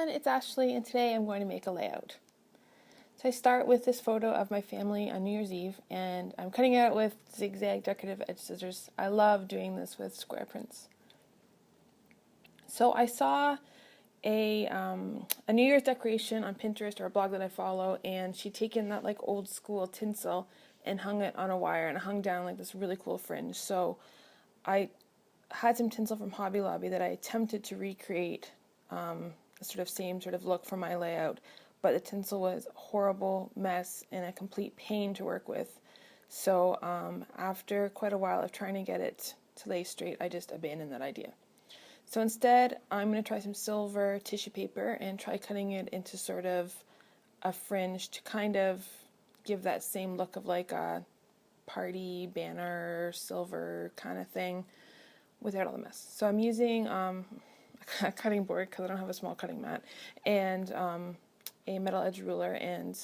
everyone, it's Ashley, and today I'm going to make a layout. So I start with this photo of my family on New Year's Eve, and I'm cutting it out with zigzag decorative edge scissors. I love doing this with square prints. So I saw a New Year's decoration on Pinterest, or a blog that I follow, and she'd taken that like old school tinsel and hung it on a wire, and it hung down like this really cool fringe. So I had some tinsel from Hobby Lobby that I attempted to recreate the sort of same sort of look for my layout, but the tinsel was a horrible mess and a complete pain to work with. So after quite a while of trying to get it to lay straight, I just abandoned that idea. So instead, I'm going to try some silver tissue paper and try cutting it into sort of a fringe to kind of give that same look of like a party banner silver kind of thing without all the mess. So I'm using a cutting board because I don't have a small cutting mat, and a metal edge ruler and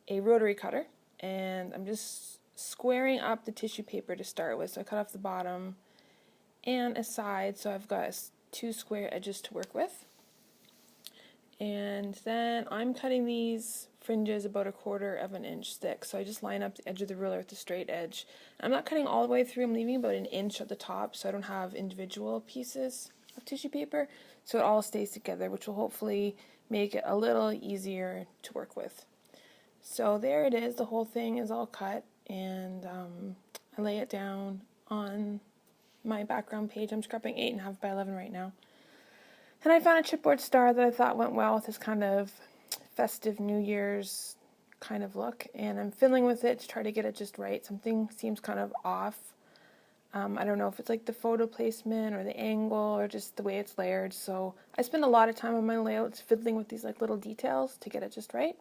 a rotary cutter, and I'm just squaring up the tissue paper to start with. So I cut off the bottom and a side, so I've got two square edges to work with. And then I'm cutting these fringes about 1/4 of an inch thick. So I just line up the edge of the ruler with the straight edge. I'm not cutting all the way through, I'm leaving about 1 inch at the top so I don't have individual pieces of tissue paper, so it all stays together, which will hopefully make it a little easier to work with. So there it is, the whole thing is all cut, and I lay it down on my background page. I'm scrapping 8.5 by 11 right now. And I found a chipboard star that I thought went well with this kind of festive New Year's kind of look, and I'm fiddling with it to try to get it just right. Something seems kind of off. I don't know if it's like the photo placement or the angle or just the way it's layered. So I spend a lot of time on my layouts fiddling with these like little details to get it just right.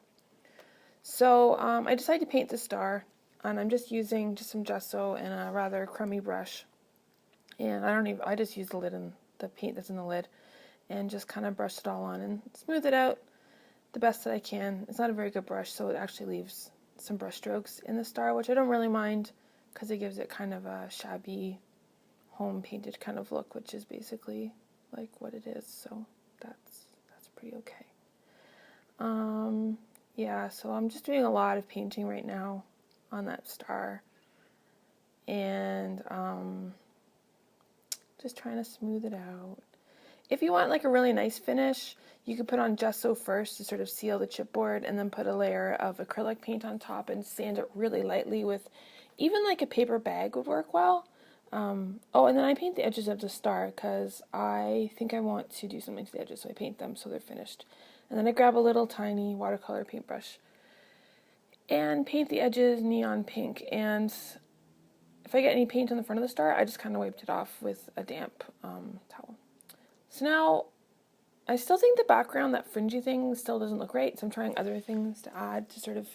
So I decided to paint the star, and I'm just using just some gesso and a rather crummy brush. And I just use the lid and the paint that's in the lid, and just kind of brush it all on and smooth it out the best that I can. It's not a very good brush, so it actually leaves some brush strokes in the star, which I don't really mind because it gives it kind of a shabby, home painted kind of look, which is basically like what it is. So that's pretty okay. Yeah, so I'm just doing a lot of painting right now on that star, and just trying to smooth it out. If you want like a really nice finish, you could put on gesso first to sort of seal the chipboard, and then put a layer of acrylic paint on top and sand it really lightly with even like a paper bag would work well. Oh, and then I paint the edges of the star because I think I want to do something to the edges, so I paint them so they're finished. And then I grab a little tiny watercolor paintbrush and paint the edges neon pink. And if I get any paint on the front of the star, I just kind of wiped it off with a damp towel. So now, I still think the background, that fringy thing, still doesn't look right, so I'm trying other things to add to sort of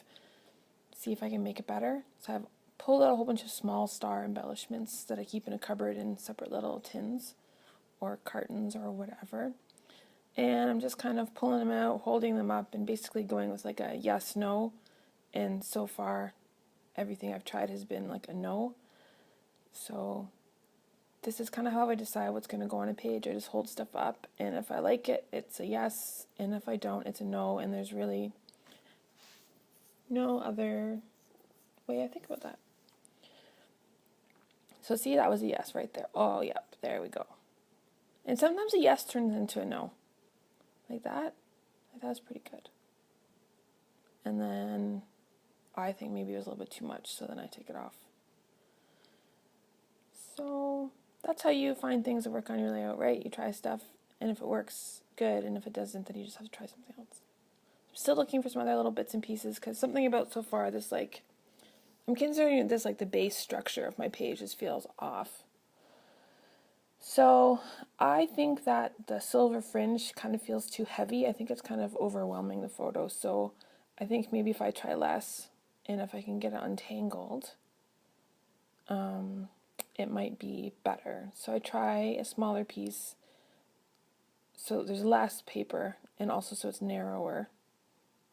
see if I can make it better. So I've pulled out a whole bunch of small star embellishments that I keep in a cupboard in separate little tins or cartons or whatever. And I'm just kind of pulling them out, holding them up, and basically going with like a yes, no. And so far, everything I've tried has been like a no. So this is kind of how I decide what's going to go on a page. I just hold stuff up, and if I like it, it's a yes, and if I don't, it's a no, and there's really no other way I think about that. So see, that was a yes right there. Oh, yep, there we go. And sometimes a yes turns into a no. Like that. That's pretty good. And then I think maybe it was a little bit too much, so then I take it off. So that's how you find things that work on your layout, right? You try stuff, and if it works, good, and if it doesn't, then you just have to try something else. I'm still looking for some other little bits and pieces, because something about so far this, like, I'm considering this like the base structure of my page just feels off. So I think that the silver fringe kind of feels too heavy. I think it's kind of overwhelming the photo, so I think maybe if I try less, and if I can get it untangled, it might be better. So I try a smaller piece so there's less paper, and also so it's narrower.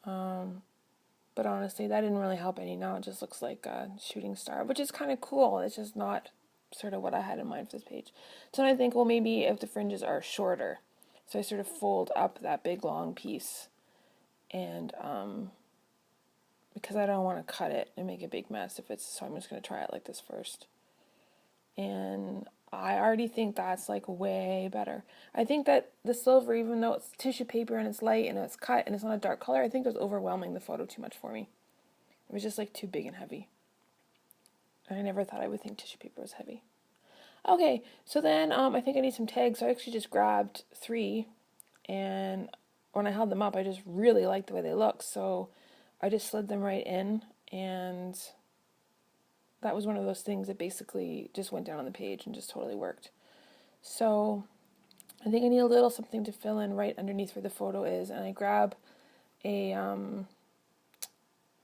But honestly, that didn't really help any. Now it just looks like a shooting star, which is kind of cool. It's just not sort of what I had in mind for this page. So then I think, well, maybe if the fringes are shorter, So I sort of fold up that big long piece, and because I don't want to cut it and make a big mess if it's, so I'm just going to try it like this first. And I already think that's like way better. I think that the silver, even though it's tissue paper and it's light and it's cut and it's not a dark color, I think it was overwhelming the photo too much for me. It was just like too big and heavy. And I never thought I would think tissue paper was heavy. Okay, so then I think I need some tags. So I actually just grabbed 3, and when I held them up, I just really liked the way they looked. So I just slid them right in, and that was one of those things that basically just went down on the page and just totally worked. So I think I need a little something to fill in right underneath where the photo is, and I grab a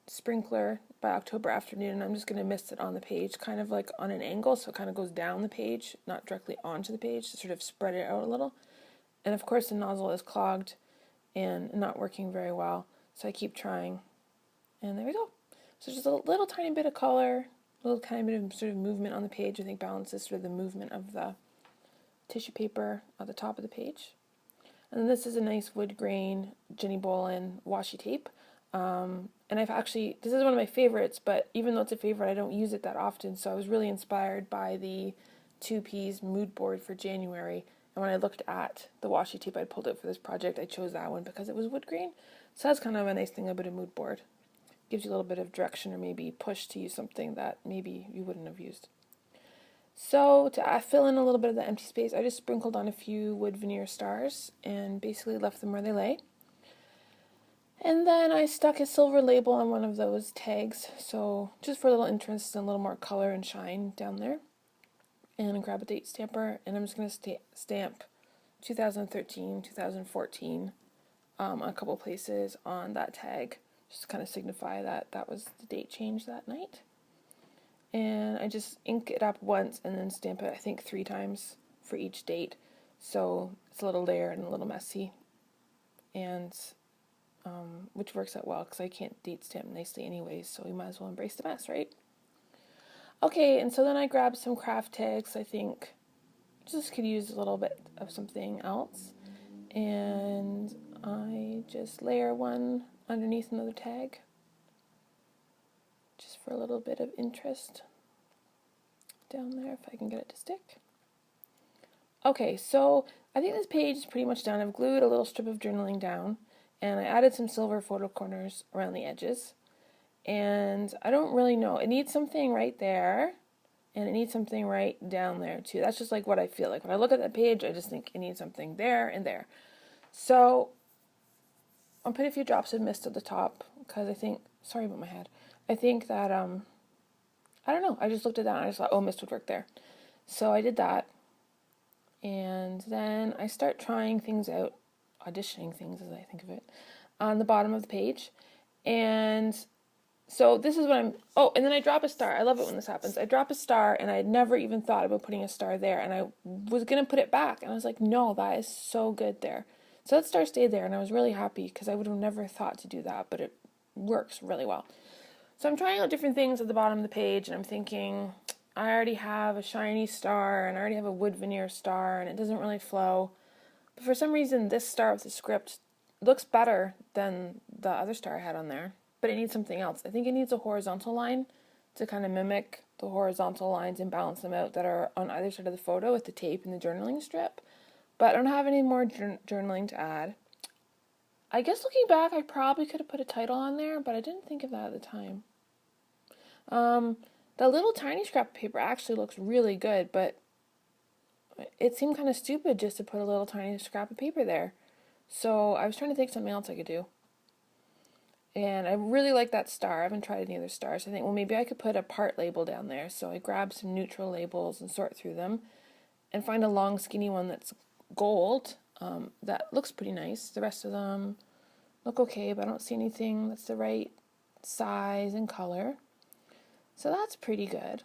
sprinkler by October Afternoon, and I'm just going to mist it on the page, kind of like on an angle, so it kind of goes down the page, not directly onto the page, to sort of spread it out a little. And of course the nozzle is clogged and not working very well, so I keep trying. And there we go. So just a little tiny bit of color, a little tiny bit of sort of movement on the page, I think balances sort of the movement of the tissue paper at the top of the page. And then this is a nice wood grain Jenny Bolin washi tape. And I've actually, this is one of my favorites, but even though it's a favorite, I don't use it that often, so I was really inspired by the 2Ps mood board for January. And when I looked at the washi tape I pulled out for this project, I chose that one because it was wood grain. So that's kind of a nice thing about a mood board. Gives you a little bit of direction or maybe push to use something that maybe you wouldn't have used. So to fill in a little bit of the empty space, I just sprinkled on a few wood veneer stars and basically left them where they lay. And then I stuck a silver label on one of those tags, so just for a little interest and a little more color and shine down there. And grab a date stamper, and I'm just going to stamp 2013, 2014 a couple places on that tag, just to kind of signify that that was the date change that night. And I just ink it up once and then stamp it, I think 3 times for each date, so it's a little layered and a little messy, and which works out well because I can't date stamp nicely anyways, so we might as well embrace the mess, right? Okay, and so then I grabbed some craft tags. I think just could use a little bit of something else, and I just layer one underneath another tag just for a little bit of interest down there, if I can get it to stick. Okay, so I think this page is pretty much done. I've glued a little strip of journaling down, and I added some silver photo corners around the edges. And I don't really know. It needs something right there, and it needs something right down there too. That's just like what I feel like. When I look at that page, I just think it needs something there and there. So I'll put a few drops of mist at the top, because I think, sorry about my head, I think that, I don't know, I just looked at that and I just thought, oh, mist would work there. So I did that, and then I start trying things out, auditioning things as I think of it, on the bottom of the page. And so this is what and then I drop a star. I love it when this happens. I drop a star, and I had never even thought about putting a star there, and I was going to put it back, and I was like, no, that is so good there. So that star stayed there, and I was really happy, because I would have never thought to do that, but it works really well. So I'm trying out different things at the bottom of the page, and I'm thinking, I already have a shiny star, and I already have a wood veneer star, and it doesn't really flow. But for some reason, this star with the script looks better than the other star I had on there. But it needs something else. I think it needs a horizontal line to kind of mimic the horizontal lines and balance them out that are on either side of the photo with the tape and the journaling strip. But I don't have any more journaling to add. I guess looking back, I probably could have put a title on there, but I didn't think of that at the time. The little tiny scrap of paper actually looks really good, but it seemed kind of stupid just to put a little tiny scrap of paper there. So I was trying to think something else I could do. And I really like that star. I haven't tried any other stars. I think, well, maybe I could put a part label down there. So I grabbed some neutral labels and sort through them and find a long, skinny one that's gold. That looks pretty nice. The rest of them look okay, but I don't see anything that's the right size and color. So that's pretty good.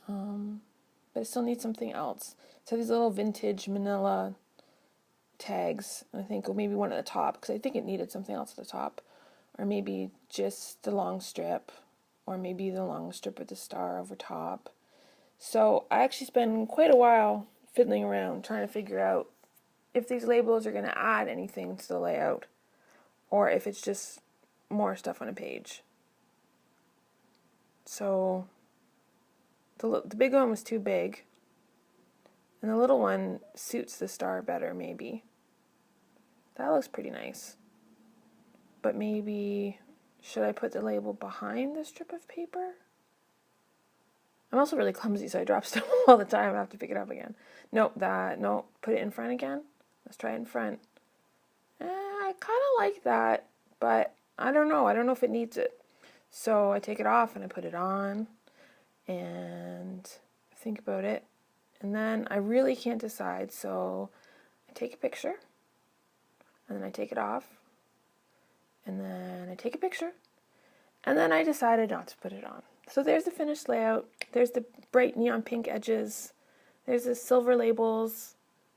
But I still need something else. So these little vintage manila tags. I think, well, maybe one at the top, because I think it needed something else at the top. Or maybe just the long strip, or maybe the long strip with the star over top. So I actually spent quite a while fiddling around trying to figure out if these labels are going to add anything to the layout, or if it's just more stuff on a page. So the big one was too big, and the little one suits the star better, maybe. That looks pretty nice. But maybe, should I put the label behind the strip of paper? I'm also really clumsy, so I drop stuff all the time. I have to pick it up again. Nope, put it in front again. Let's try it in front. I kind of like that, but I don't know. I don't know if it needs it. So I take it off and I put it on and think about it. And then I really can't decide, so I take a picture and then I take it off and then I take a picture and then I decided not to put it on. So there's the finished layout. There's the bright neon pink edges. There's the silver labels,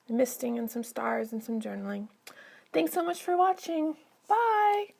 misting and some stars and some journaling. Thanks so much for watching. Bye!